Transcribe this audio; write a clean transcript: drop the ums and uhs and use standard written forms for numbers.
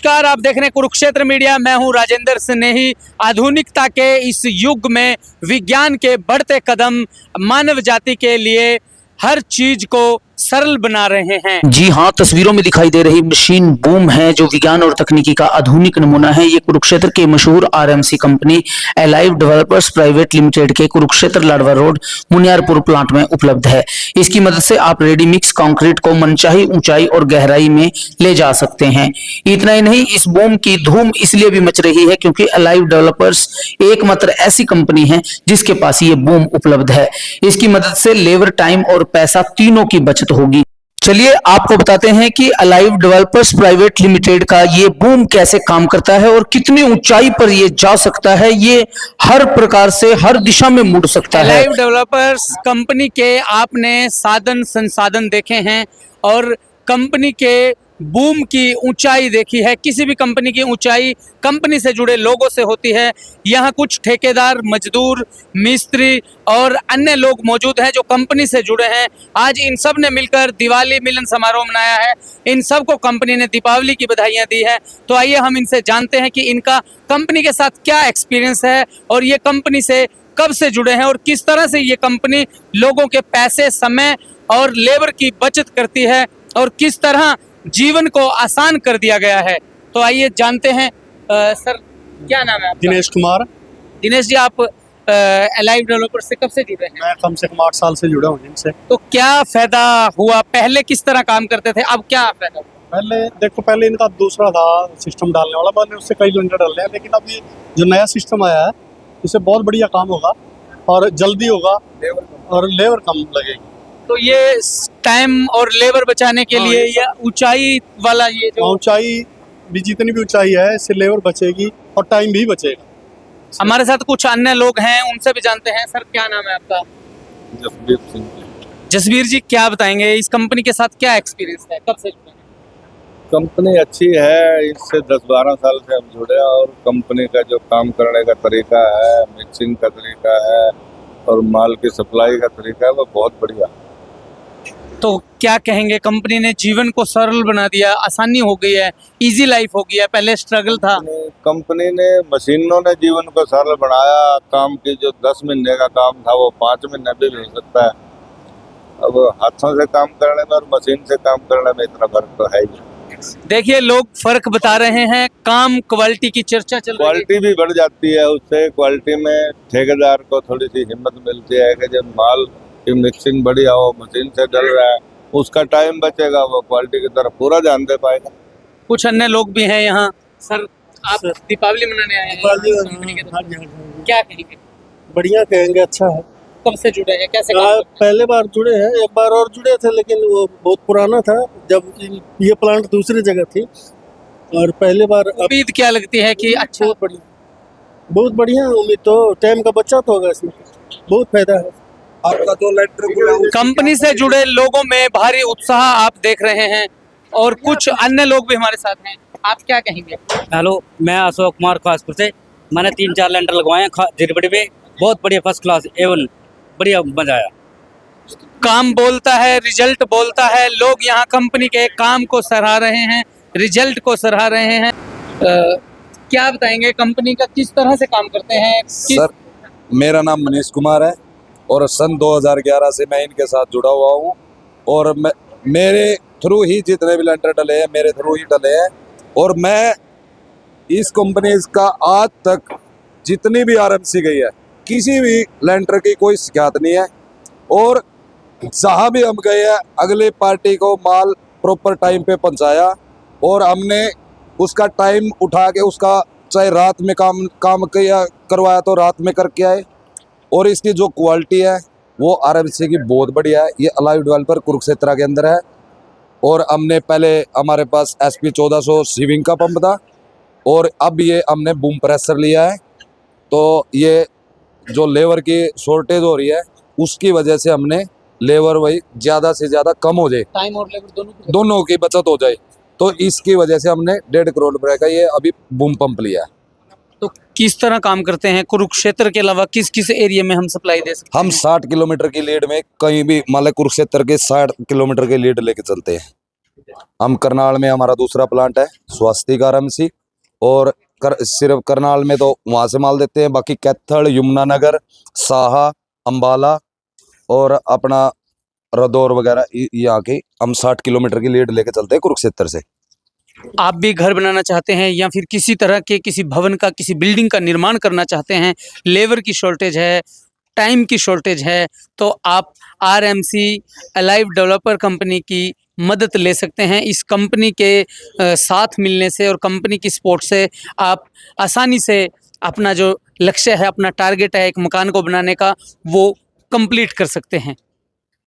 नमस्कार, आप देख रहे हैं कुरुक्षेत्र मीडिया। मैं हूं राजेंद्र स्नेही। आधुनिकता के इस युग में विज्ञान के बढ़ते कदम मानव जाति के लिए हर चीज को सरल बना रहे हैं। जी हाँ, तस्वीरों में दिखाई दे रही मशीन बूम है जो विज्ञान और तकनीकी का आधुनिक नमूना है। ये कुरुक्षेत्र के मशहूर RMC company alive developers private limited के कुरुक्षेत्र लाडवा रोड मुनियारपुर प्लांट में उपलब्ध है। इसकी मदद से आप रेडी मिक्स कंक्रीट को मनचाही ऊंचाई और गहराई में ले जा सकते हैं। इतना ही नहीं, इस बूम की धूम इसलिए भी मच रही है क्योंकि अलाइव डेवलपर्स एकमात्र ऐसी कंपनी है जिसके पास ये बूम उपलब्ध है। इसकी मदद से लेबर टाइम और पैसा तीनों की बचत होगी। चलिए आपको बताते हैं कि अलाइव डेवलपर्स प्राइवेट लिमिटेड का ये बूम कैसे काम करता है और कितनी ऊंचाई पर ये जा सकता है। ये हर प्रकार से हर दिशा में मुड़ सकता है। अलाइव डेवलपर्स कंपनी के आपने साधन संसाधन देखे हैं और कंपनी के बूम की ऊंचाई देखी है। किसी भी कंपनी की ऊंचाई कंपनी से जुड़े लोगों से होती है। यहाँ कुछ ठेकेदार, मजदूर, मिस्त्री और अन्य लोग मौजूद हैं जो कंपनी से जुड़े हैं। आज इन सब ने मिलकर दिवाली मिलन समारोह मनाया है। इन सब को कंपनी ने दीपावली की बधाइयाँ दी है। तो आइए हम इनसे जानते हैं कि इनका कंपनी के साथ क्या एक्सपीरियंस है और ये कंपनी से कब से जुड़े हैं और किस तरह से ये कंपनी लोगों के पैसे, समय और लेबर की बचत करती है और किस तरह जीवन को आसान कर दिया गया है। तो आइए जानते हैं। सर, क्या नाम है आपका? दिनेश कुमार। दिनेश जी, आप अलाइव डेवलपर से कब से जुड़े हैं? मैं कम से कम 8 साल से जुड़ा हूँ इनसे। तो क्या फायदा हुआ? पहले किस तरह काम करते थे, अब क्या फायदा हुआ? पहले इनका दूसरा था सिस्टम डालने वाला, मैंने उससे कई सिलेंडर डाले हैं, लेकिन अब ये जो नया सिस्टम आया है इससे बहुत बढ़िया काम होगा और जल्दी होगा और लेबर कम लगेगी। तो ये टाइम और लेबर बचाने के लिए या ऊंचाई वाला, ये जो ऊंचाई भी, जितनी भी ऊंचाई है इससे लेबर बचेगी और टाइम भी बचेगा। हमारे साथ कुछ अन्य लोग हैं, उनसे भी जानते हैं। सर, क्या नाम है आपका? जसबीर सिंह। जसबीर जी, क्या बताएंगे, इस कंपनी के साथ क्या एक्सपीरियंस है, कब से जुड़े हैं? कंपनी अच्छी है, इससे 10-12 साल से हम जुड़े और कंपनी का जो काम करने का तरीका है, मिक्सिंग का तरीका है और माल की सप्लाई का तरीका है, वो बहुत बढ़िया है। तो क्या कहेंगे, कंपनी ने जीवन को सरल बना दिया, आसानी हो गई है, इजी लाइफ हो गई है, पहले स्ट्रगल था। कंपनी ने, मशीनों ने जीवन को सरल बनाया। काम की जो 10 महीने का काम था वो 5 महीने में भी हो सकता है। अब हाथों से काम करने में और मशीन से काम करने में इतना फर्क तो है ही। देखिए, लोग फर्क बता रहे हैं, काम क्वालिटी की चर्चा चल रही है। क्वालिटी भी बढ़ जाती है उससे। क्वालिटी में ठेकेदार को थोड़ी सी हिम्मत मिलती है कि जब माल की मिक्सिंग बढ़िया हो, मशीन से डल रहा है, उसका टाइम बचेगा, वो क्वालिटी की तरफ पूरा ध्यान दे पाएगा। कुछ अन्य लोग भी हैं यहाँ। सर, आप दीपावली मनाने आए हैं कंपनी के हाँ तरफ। जी, हाँ। क्या कहेंगे, बढ़िया कहेंगे, अच्छा है। कब से जुड़े हैं, कैसे काम करते हैं? पहले बार जुड़े हैं, एक बार और जुड़े थे लेकिन वो बहुत पुराना था जब ये प्लांट दूसरी जगह थी, और पहले बार। उम्मीद क्या लगती है कि अच्छा? बहुत बढ़िया उम्मीद, तो टाइम का बचत होगा, इसमें बहुत फायदा है। आपका तो लेटर कंपनी से जुड़े लोगों में भारी उत्साह आप देख रहे हैं और कुछ अन्य लोग भी हमारे साथ हैं। आप क्या कहेंगे? हेलो, मैं अशोक कुमार खासपुर से। मैंने 3-4 लेंटर लगवाए हैं जिरबड़ी पे। बहुत बढ़िया, फर्स्ट क्लास, एवन बढ़िया, मजा आया। काम बोलता है, रिजल्ट बोलता है। लोग यहाँ कंपनी के काम को सराह रहे हैं, रिजल्ट को सराह रहे हैं। क्या बताएंगे, कंपनी का किस तरह से काम करते हैं? सर, मेरा नाम मनीष कुमार है और सन 2011 से मैं इनके साथ जुड़ा हुआ हूँ और मेरे थ्रू ही जितने भी लेंटर डले हैं मेरे थ्रू ही डले हैं। और मैं इस कंपनी का आज तक जितनी भी आरएमसी गई है, किसी भी लेंटर की कोई शिकायत नहीं है। और जहाँ भी हम गए हैं, अगले पार्टी को माल प्रॉपर टाइम पे पहुँचाया और हमने उसका टाइम उठा के, उसका चाहे रात में काम किया करवाया तो रात में करके आए। और इसकी जो क्वालिटी है वो आरएमसी की बहुत बढ़िया है। ये अलाइव डेवलपर कुरुक्षेत्र के अंदर है और हमने पहले, हमारे पास SP 1400 सीविंग का पंप था और अब ये हमने बूम प्रेशर लिया है। तो ये जो लेबर की शॉर्टेज हो रही है उसकी वजह से हमने लेबर वही ज़्यादा से ज़्यादा कम हो जाए, टाइम और लेबर दोनों की बचत हो जाए, तो इसकी वजह से हमने 1.5 करोड़ रुपए का ये अभी बूम पंप लिया है। तो किस तरह काम करते हैं? कुरुक्षेत्र के अलावा किस किस एरिया में हम सप्लाई दे सकते हैं? हम 60 किलोमीटर की लीड में कहीं भी, मान लो कुरुक्षेत्र के 60 किलोमीटर के लीड लेके चलते हैं। हम करनाल में हमारा दूसरा प्लांट है स्वास्तिक आरएमसी, और सिर्फ करनाल में तो वहाँ से माल देते हैं, बाकी कैथल, यमुनानगर, साहा, अंबाला और अपना रदौर वगैरह यहाँ के हम 60 किलोमीटर की लीड लेके चलते हैं कुरुक्षेत्र से। आप भी घर बनाना चाहते हैं या फिर किसी तरह के किसी भवन का, किसी बिल्डिंग का निर्माण करना चाहते हैं, लेबर की शॉर्टेज है, टाइम की शॉर्टेज है, तो आप आरएमसी अलाइव डेवलपर कंपनी की मदद ले सकते हैं। इस कंपनी के साथ मिलने से और कंपनी की सपोर्ट से आप आसानी से अपना जो लक्ष्य है, अपना टारगेट है एक मकान को बनाने का, वो कंप्लीट कर सकते हैं।